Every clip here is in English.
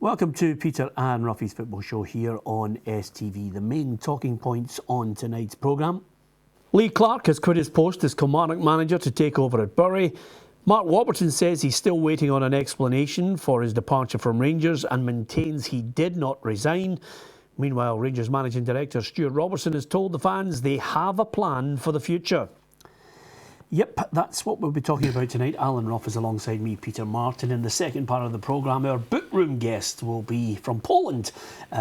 Welcome to Peter and Ruffy's Football Show here on STV. The main talking points on tonight's programme. Lee Clark has quit his post as Kilmarnock manager to take over at Bury. Mark Warburton says he's still waiting on an explanation for his departure from Rangers and maintains he did not resign. Meanwhile, Rangers Managing Director Stuart Robertson has told the fans they have a plan for the future. Yep, that's what we'll be talking about tonight. Alan Ruff is alongside me, Peter Martin. In the second part of the programme, our bookroom guest will be from Poland,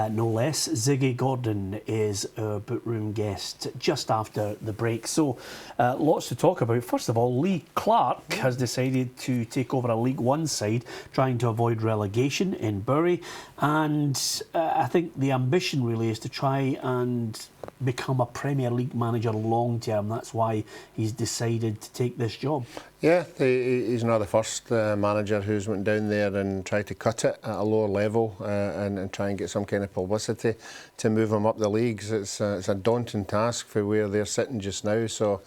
no less. Ziggy Gordon is our bookroom guest just after the break. So, lots to talk about. First of all, Lee Clark has decided to take over a League One side, trying to avoid relegation in Bury. And I think the ambition really is to try and become a Premier League manager long term. That's why he's decided to take this job. Yeah, he's not the first manager who's went down there and tried to cut it at a lower level and try and get some kind of publicity to move them up the leagues. It's a daunting task for where they're sitting just now, so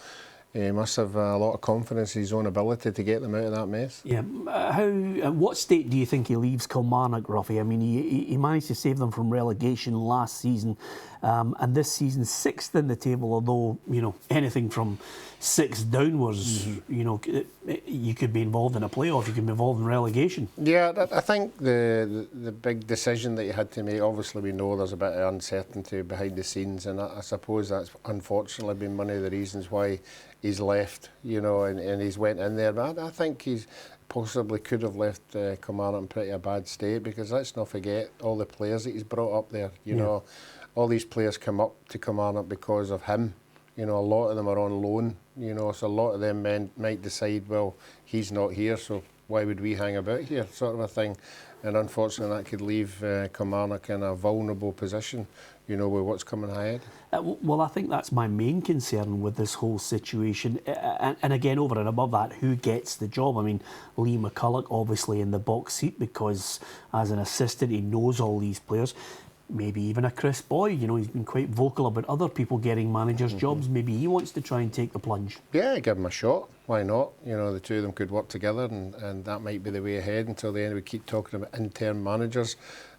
he must have a lot of confidence in his own ability to get them out of that mess. Yeah. What state do you think he leaves Kilmarnock, Ruffy? I mean, he managed to save them from relegation last season, and this season 6th in the table, although, you know, anything from 6th downwards, you know, you could be involved in a playoff, you could be involved in relegation. Yeah, I think the big decision that you had to make, obviously we know there's a bit of uncertainty behind the scenes, and I suppose that's unfortunately been one of the reasons why he's left, you know, and he's went in there. But I think he's possibly could have left Kilmarnock in pretty a bad state, because let's not forget all the players that he's brought up there. You know, all these players come up to Kilmarnock because of him. You know, a lot of them are on loan, you know, so a lot of them men might decide, well, he's not here, so why would we hang about here, sort of a thing. And unfortunately, that could leave Kilmarnock in a vulnerable position, you know, with what's coming ahead. Well, I think that's my main concern with this whole situation. And again, over and above that, who gets the job? I mean, Lee McCulloch obviously in the box seat because as an assistant, he knows all these players. Maybe even a Chris Boyd, you know, he's been quite vocal about other people getting managers' jobs. Maybe he wants to try and take the plunge. Yeah, give him a shot. Why not? You know, the two of them could work together, and that might be the way ahead until the end. We keep talking about interim managers.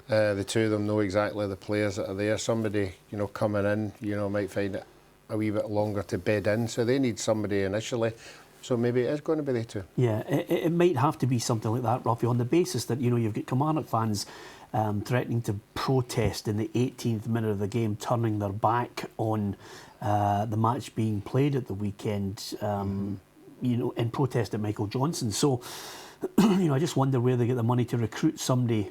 The two of them know exactly the players that are there. Somebody, you know, coming in, you know, might find it a wee bit longer to bed in, so they need somebody initially. So maybe it is going to be they two. Yeah, it might have to be something like that, Ruffy, on the basis that, you know, you've got Kilmarnock fans threatening to protest in the 18th minute of the game, turning their back on the match being played at the weekend, you know, in protest at Michael Johnson. So, you know, I just wonder where they get the money to recruit somebody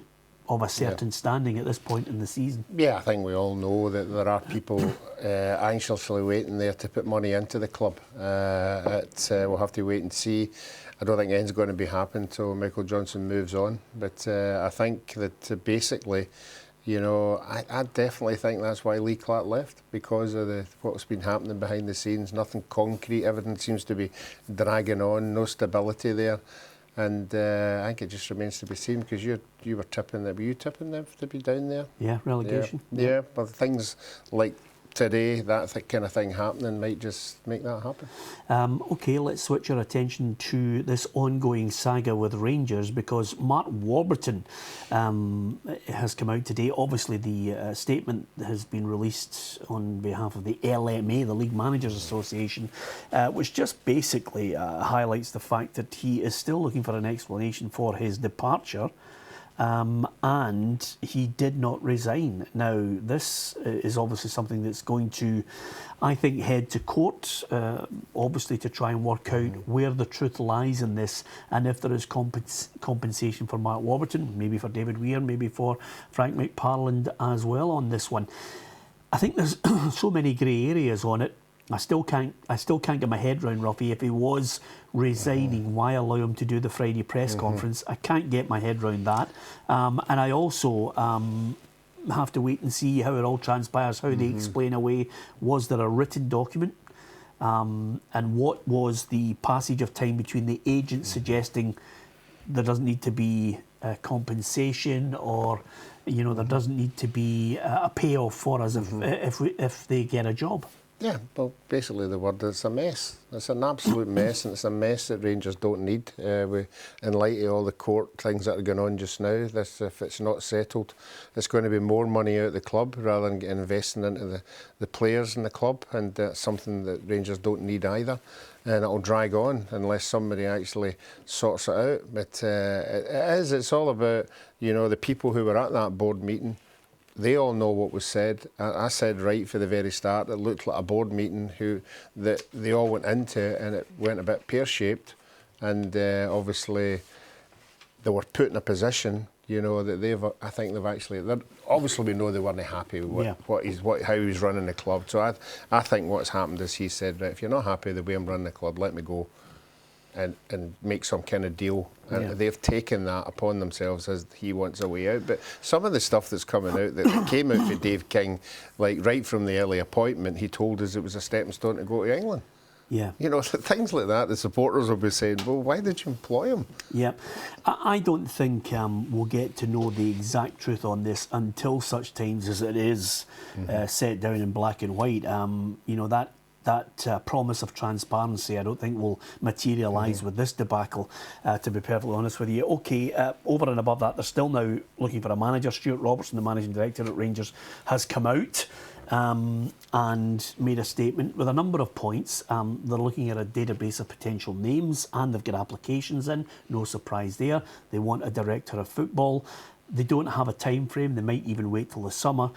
of a certain standing at this point in the season. Yeah, I think we all know that there are people anxiously waiting there to put money into the club. We'll have to wait and see. I don't think anything's going to be happening until Michael Johnson moves on. But I think that basically, you know, I definitely think that's why Lee Clark left, because of what's been happening behind the scenes. Nothing concrete, everything seems to be dragging on, no stability there. And I think it just remains to be seen, because you were tipping them. Were you tipping them to be down there? Yeah, relegation. Yeah, but things like today, that kind of thing happening might just make that happen. OK, let's switch our attention to this ongoing saga with Rangers, because Mark Warburton has come out today. Obviously, the statement has been released on behalf of the LMA, the League Managers Association, which just basically highlights the fact that he is still looking for an explanation for his departure. And he did not resign. Now, this is obviously something that's going to, I think, head to court, obviously to try and work out where the truth lies in this, and if there is compensation for Mark Warburton, maybe for David Weir, maybe for Frank McParland as well on this one. I think there's so many grey areas on it. I still can't get my head round, Ruffy. If he was resigning, why allow him to do the Friday press conference? I can't get my head round that. And I also have to wait and see how it all transpires, how they explain away. Was there a written document? And what was the passage of time between the agent suggesting there doesn't need to be compensation, or, you know, there doesn't need to be a payoff for us if they get a job? Yeah, well, basically the word is a mess. It's an absolute mess, and it's a mess that Rangers don't need. In light of all the court things that are going on just now, if it's not settled, it's going to be more money out of the club rather than investing into the players in the club, and that's something that Rangers don't need either. And it'll drag on unless somebody actually sorts it out. But it's all about, the people who were at that board meeting. They all know what was said. I said right for the very start, it looked like a board meeting that they all went into, and it went a bit pear-shaped. And obviously, they were put in a position, that I think they've actually. Obviously, we know they weren't happy with how he was running the club. So I think what's happened is he said, right, if you're not happy with the way I'm running the club, let me go. And make some kind of deal. And they've taken that upon themselves as he wants a way out. But some of the stuff that's coming out that came out for Dave King, like right from the early appointment, he told us it was a stepping stone to go to England. Yeah. Things like that, the supporters will be saying, well, why did you employ him? Yeah. I don't think we'll get to know the exact truth on this until such times as it is set down in black and white. That promise of transparency, I don't think will materialise with this debacle, to be perfectly honest with you. OK, over and above that, they're still now looking for a manager. Stuart Robertson, the managing director at Rangers, has come out and made a statement with a number of points. They're looking at a database of potential names, and they've got applications in. No surprise there. They want a director of football. They don't have a time frame. They might even wait till the summer.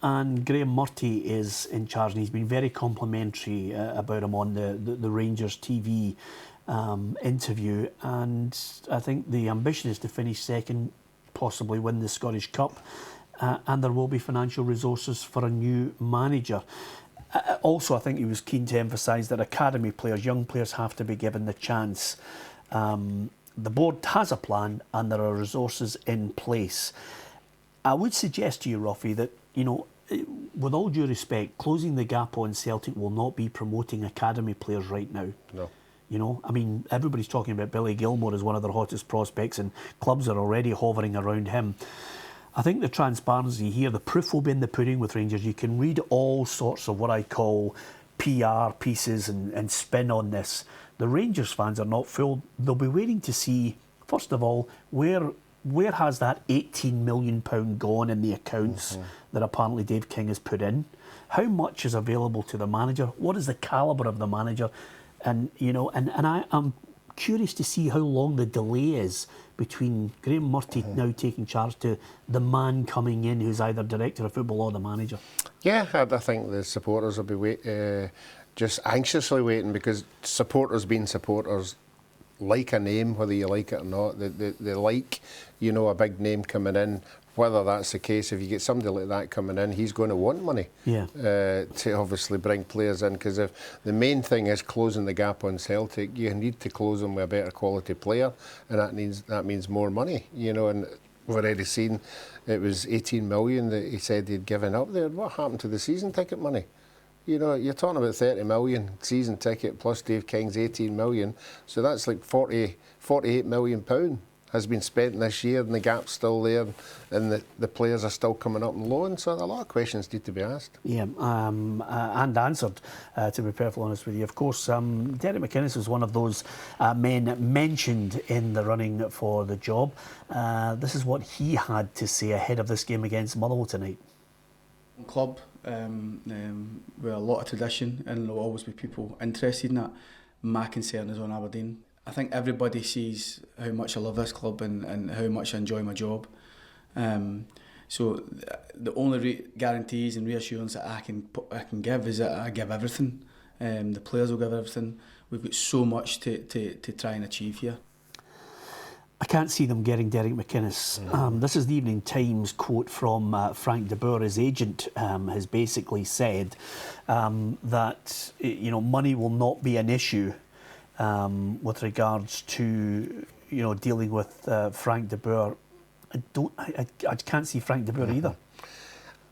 And Graham Murty is in charge, and he's been very complimentary about him on the Rangers TV interview. And I think the ambition is to finish second, possibly win the Scottish Cup, and there will be financial resources for a new manager. Also, I think he was keen to emphasise that academy players, young players, have to be given the chance. The board has a plan, and there are resources in place. I would suggest to you, Ruffy, that with all due respect, closing the gap on Celtic will not be promoting academy players right now. No. Everybody's talking about Billy Gilmour as one of their hottest prospects, and clubs are already hovering around him. I think the transparency here, the proof will be in the pudding with Rangers. You can read all sorts of what I call PR pieces and spin on this. The Rangers fans are not fooled. They'll be waiting to see, first of all, where has that £18 million gone in the accounts that apparently Dave King has put in? How much is available to the manager? What is the calibre of the manager? And I'm curious to see how long the delay is between Graham Murty now taking charge to the man coming in who's either director of football or the manager. Yeah, I think the supporters will be just anxiously waiting, because supporters being supporters like a name, whether you like it or not. They like, a big name coming in. Whether that's the case, if you get somebody like that coming in, he's going to want money to obviously bring players in. Because if the main thing is closing the gap on Celtic, you need to close them with a better quality player, and that means more money. And we've already seen it was 18 million that he said he'd given up there. What happened to the season ticket money? You're talking about 30 million season ticket plus Dave King's 18 million. So that's like 48 million pound has been spent this year, and the gap's still there, and the players are still coming up on loan. So a lot of questions need to be asked. Yeah, and answered, to be perfectly honest with you. Of course, Derek McInnes was one of those men mentioned in the running for the job. This is what he had to say ahead of this game against Motherwell tonight. Club with a lot of tradition, and there'll always be people interested in that. My concern is on Aberdeen. I think everybody sees how much I love this club and how much I enjoy my job. So the only guarantees and reassurance that I can give is that I give everything. The players will give everything. We've got so much to try and achieve here. I can't see them getting Derek McInnes. This is the Evening Times quote from Frank de Boer. His agent has basically said that money will not be an issue with regards to dealing with Frank de Boer. I can't see Frank de Boer either.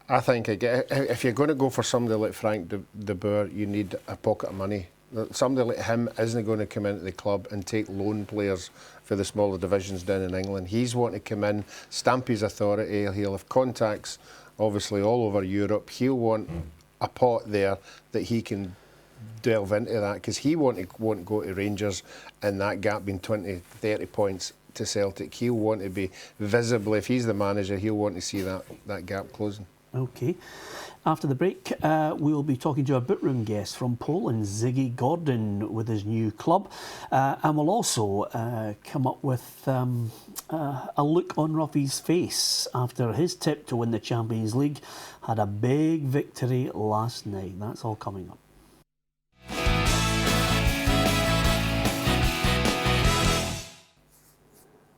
I think if you're going to go for somebody like Frank de Boer, you need a pocket of money. Somebody like him isn't going to come into the club and take loan players for the smaller divisions down in England. He's wanting to come in, stamp his authority. He'll have contacts, obviously, all over Europe. He'll want a pot there that he can delve into that, because he won't go to Rangers and that gap being 20-30 points to Celtic. He'll want to be visibly, if he's the manager, he'll want to see that gap closing. Okay. After the break, we'll be talking to a bootroom guest from Poland, Ziggy Gordon, with his new club. And we'll also come up with a look on Ruffy's face after his tip to win the Champions League had a big victory last night. That's all coming up.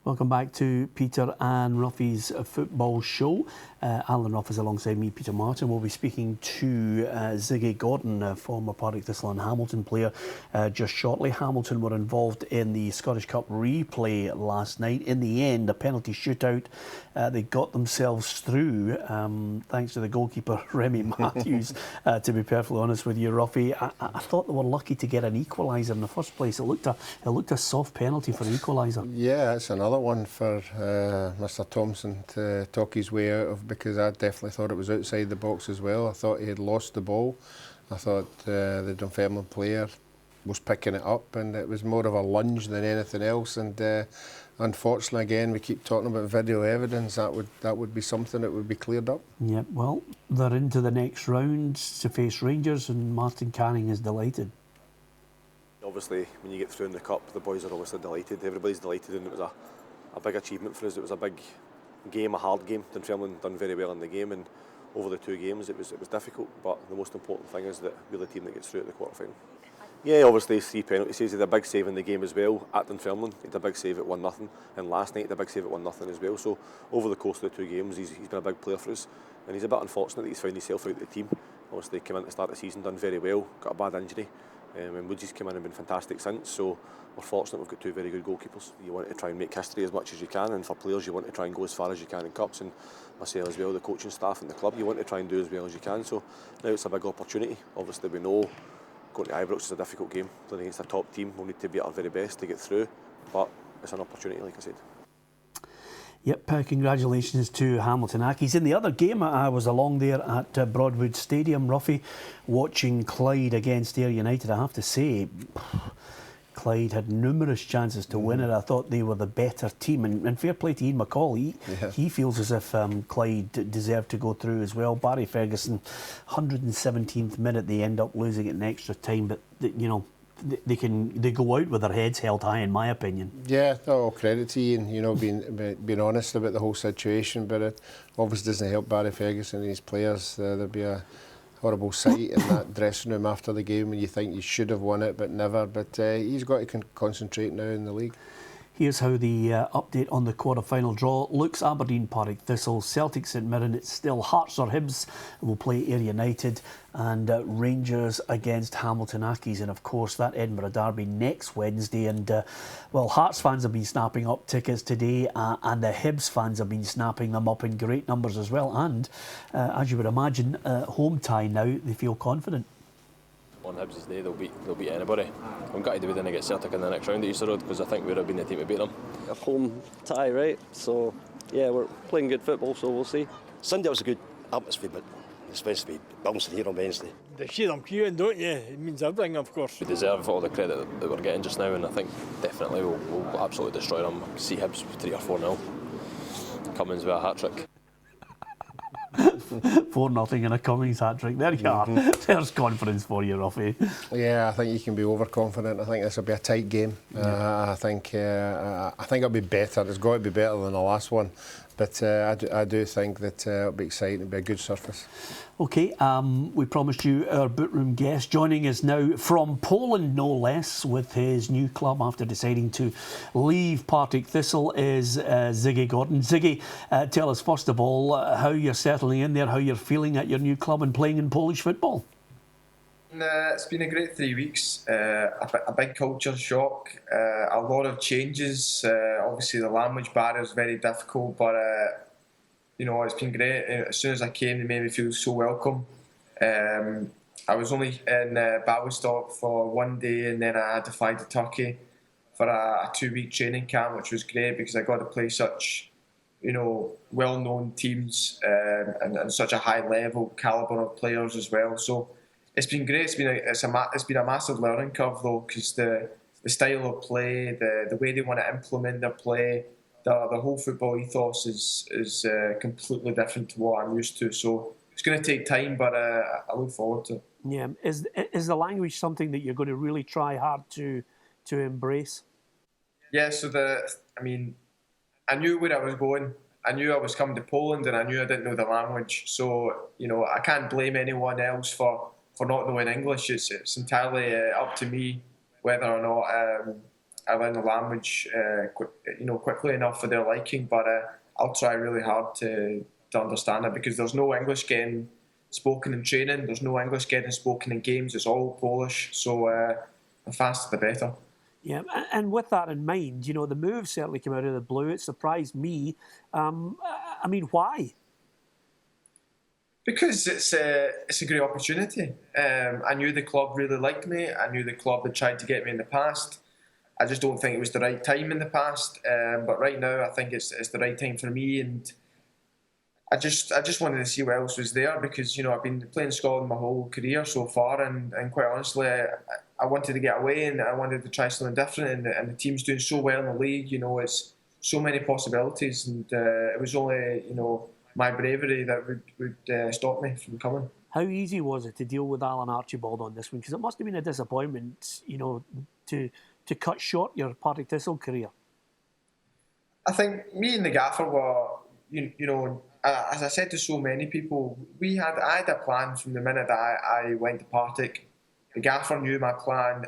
Welcome back to Peter and Ruffy's football show. Alan Ruff is alongside me, Peter Martin. We'll be speaking to Ziggy Gordon, a former Partick Thistle and Hamilton player, just shortly. Hamilton were involved in the Scottish Cup replay last night. In the end, a penalty shootout. They got themselves through, thanks to the goalkeeper, Remy Matthews. To be perfectly honest with you, Ruffy, I thought they were lucky to get an equaliser in the first place. It looked a soft penalty for an equaliser. Yeah, it's another one for Mr Thompson to talk his way out of, because I definitely thought it was outside the box as well. I thought he had lost the ball. I thought the Dunfermline player was picking it up, and it was more of a lunge than anything else. And unfortunately, again, we keep talking about video evidence. That would be something that would be cleared up. Yep. Well, they're into the next round to face Rangers, and Martin Canning is delighted. Obviously, when you get through in the cup, the boys are obviously delighted. Everybody's delighted, and it was a big achievement for us. It was a big game, a hard game. Dunfermline done very well in the game, and over the two games it was difficult, but the most important thing is that we're the team that gets through at the quarter final. Yeah, obviously 3 penalties. He had a big save in the game as well at Dunfermline. He had a big save at 1-0, and last night he had a big save at 1-0 as well. So over the course of the 2 games he's been a big player for us, and he's a bit unfortunate that he's found himself out of the team. Obviously came in at the start of the season, done very well, got a bad injury. And Woodsy's come in and been fantastic since, so we're fortunate we've got 2 very good goalkeepers. You want to try and make history as much as you can, and for players you want to try and go as far as you can in cups, and myself as well, the coaching staff and the club, you want to try and do as well as you can. So now it's a big opportunity. Obviously we know going to Ibrox is a difficult game, playing against a top team. We'll need to be at our very best to get through, but it's an opportunity, like I said. Yep, congratulations to Hamilton Accies. In the other game, I was along there at Broadwood Stadium, Ruffy, watching Clyde against Ayr United. I have to say, Clyde had numerous chances to win it. I thought they were the better team, and fair play to Ian McCall. He feels as if Clyde deserved to go through as well. Barry Ferguson, 117th minute, they end up losing it in extra time, but you know, they go out with their heads held high, in my opinion. Yeah, all credit to Ian, you know, being honest about the whole situation, but it obviously doesn't help Barry Ferguson and his players. There'd be a horrible sight in that dressing room after the game when you think you should have won it but never. But he's got to concentrate now in the league. Here's how the update on the quarter-final draw looks. Aberdeen, Partick Thistle, Celtic, St Mirren. It's still Hearts or Hibs will play Ayr United, and Rangers against Hamilton Accies. And of course that Edinburgh derby next Wednesday. And well, Hearts fans have been snapping up tickets today, and the Hibs fans have been snapping them up in great numbers as well. And as you would imagine, home tie now, they feel confident. On Hibs' day, they'll beat anybody. I'm gutted we didn't get Celtic in the next round at Easter Road, because I think we would have been the team to beat them. A home tie, right? So yeah, we're playing good football, so we'll see. Sunday was a good atmosphere, but it's supposed to be bouncing here on Wednesday. They see them queuing, don't you? It means everything, of course. We deserve all the credit that we're getting just now, and I think definitely we'll absolutely destroy them. See Hibs 3 or 4-0. Cummins with a hat-trick. 4-0 and a Cummings hat-trick. There you are. There's confidence for you, Ruffy. Yeah, I think you can be overconfident. I think this will be a tight game. I think it'll be better. It's got to be better than the last one. But I do think that it'll be exciting. It'll be a good surface. Okay, we promised you our bootroom guest. Joining us now from Poland, no less, with his new club after deciding to leave Partick Thistle is Ziggy Gordon. Ziggy, tell us first of all how you're settling in there, how you're feeling at your new club and playing in Polish football. It's been a great 3 weeks. A big culture shock, a lot of changes. Obviously, the language barrier is very difficult, but you know, it's been great. As soon as I came, they made me feel so welcome. I was only in Białystok for 1 day, and then I had to fly to Turkey for a 2-week training camp, which was great because I got to play such well-known teams and such a high-level calibre of players as well. So it's been great. It's been a massive learning curve though, because the style of play, the way they want to implement their play, the whole football ethos is completely different to what I'm used to. So it's going to take time, but I look forward to it. Yeah, is the language something that you're going to really try hard to embrace? Yeah, so I knew where I was going. I knew I was coming to Poland, and I knew I didn't know the language. So I can't blame anyone else for not knowing English. It's entirely up to me whether or not I learn the language quickly enough for their liking. But I'll try really hard to understand it, because there's no English getting spoken in training. There's no English getting spoken in games. It's all Polish. So the faster the better. Yeah, and with that in mind, the move certainly came out of the blue. It surprised me. Why? Because it's a great opportunity. I knew the club really liked me. I knew the club had tried to get me in the past. I just don't think it was the right time in the past. But right now, I think it's the right time for me, and I just wanted to see what else was there, because I've been playing Scotland my whole career so far, and quite honestly, I wanted to get away, and I wanted to try something different. And the team's doing so well in the league. It's so many possibilities, and it was only my bravery that would stop me from coming. How easy was it to deal with Alan Archibald on this one? Because it must have been a disappointment, to cut short your Partick Thistle career. I think me and the gaffer were, as I said to so many people, I had a plan from the minute that I went to Partick. The gaffer knew my plan,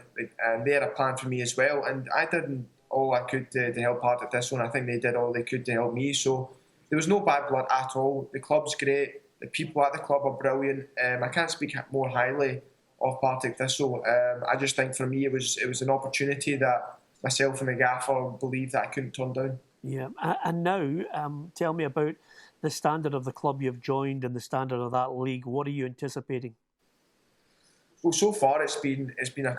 and they had a plan for me as well. And I did all I could to help Partick Thistle, and I think they did all they could to help me. So there was no bad blood at all. The club's great. The people at the club are brilliant. I can't speak more highly of Partick Thistle. I just think for me it was an opportunity that myself and the gaffer believed that I couldn't turn down. Yeah, and now tell me about the standard of the club you've joined and the standard of that league. What are you anticipating? Well, so far it's been a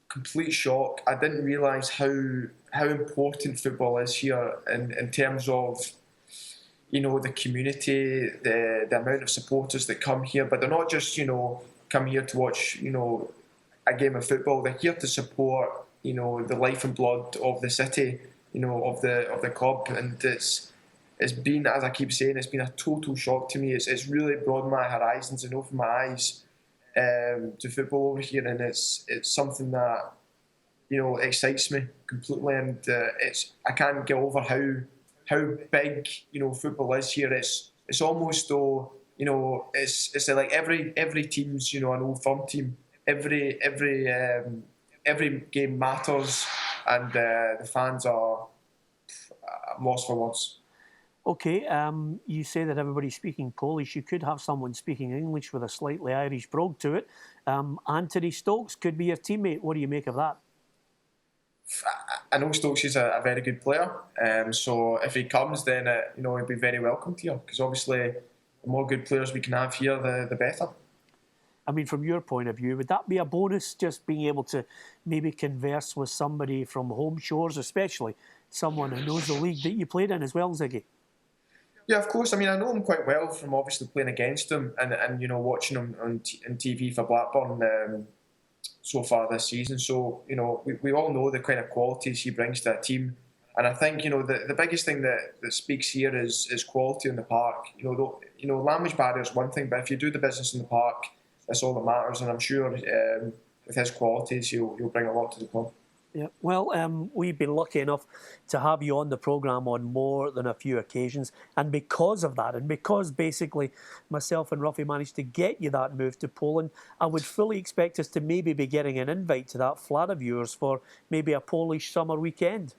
complete shock. I didn't realise how important football is here in terms of the community, the amount of supporters that come here. But they're not just come here to watch a game of football. They're here to support the life and blood of the city, of the club. And it's been, as I keep saying, it's been a total shock to me. It's really broadened my horizons and opened my eyes to football over here, and it's something that excites me completely. And I can't get over how big football is here. It's almost though it's like every team's an old firm team. Every game matters, and the fans are I'm lost for words. Okay, you say that everybody's speaking Polish. You could have someone speaking English with a slightly Irish brogue to it. Anthony Stokes could be your teammate. What do you make of that? I know Stokes is a very good player. So if he comes, then he'll be very welcomed here. Because obviously, the more good players we can have here, the better. I mean, from your point of view, would that be a bonus, just being able to maybe converse with somebody from home shores, especially someone who knows the league that you played in as well, Ziggy? Yeah, of course. I mean, I know him quite well from obviously playing against him and watching him on TV for Blackburn so far this season. So, we all know the kind of qualities he brings to a team. And I think, the biggest thing that speaks here is quality in the park. Language barrier is one thing, but if you do the business in the park, that's all that matters. And I'm sure with his qualities, he'll bring a lot to the club. Yeah, well, we've been lucky enough to have you on the programme on more than a few occasions. And because of that, and because basically myself and Ruffy managed to get you that move to Poland, I would fully expect us to maybe be getting an invite to that flat of yours for maybe a Polish summer weekend.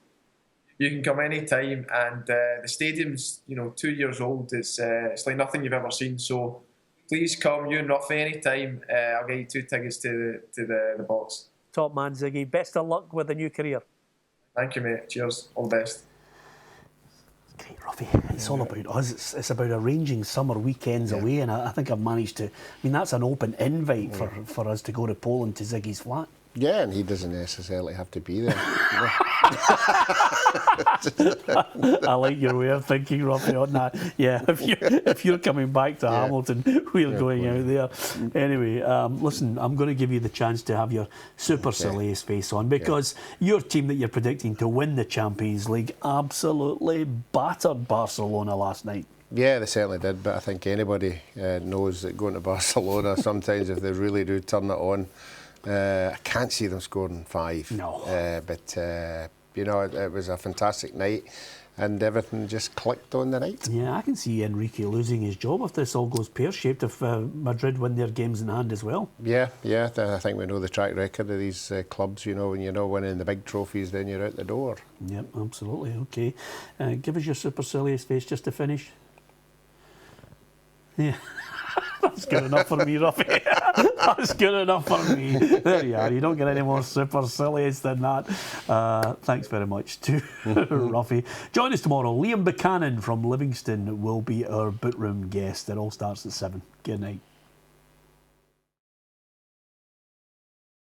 You can come any time, and the stadium's 2 years old. It's like nothing you've ever seen. So please come, you and Ruffy, any time. I'll get you 2 tickets to the box. Top man, Ziggy. Best of luck with the new career. Thank you, mate. Cheers. All the best. Great, Ruffy. It's all about us. It's about arranging summer weekends away, and I think I've managed to. I mean, that's an open invite for us to go to Poland to Ziggy's flat. Yeah, and he doesn't necessarily have to be there. I like your way of thinking, Robbie, on that. Yeah, if you're coming back to Hamilton, we're going out there. Anyway, listen, I'm going to give you the chance to have your super Soleil's face on, because your team that you're predicting to win the Champions League absolutely battered Barcelona last night. Yeah, they certainly did, but I think anybody knows that going to Barcelona, sometimes if they really do turn it on, I can't see them scoring 5. No. But, you know, it was a fantastic night and everything just clicked on the night. Yeah, I can see Enrique losing his job if this all goes pear-shaped, if Madrid win their games in hand as well. Yeah, I think we know the track record of these clubs. You know, when you're not winning the big trophies, then you're out the door. Yep, absolutely. Okay. Give us your super Soleil's face just to finish. Yeah. That's good enough for me, Ruffy. That's good enough for me. There you are. You don't get any more super Soleil's than that. Thanks very much to Ruffy. Join us tomorrow. Liam Buchanan from Livingston will be our boot room guest. It all starts at 7. Good night.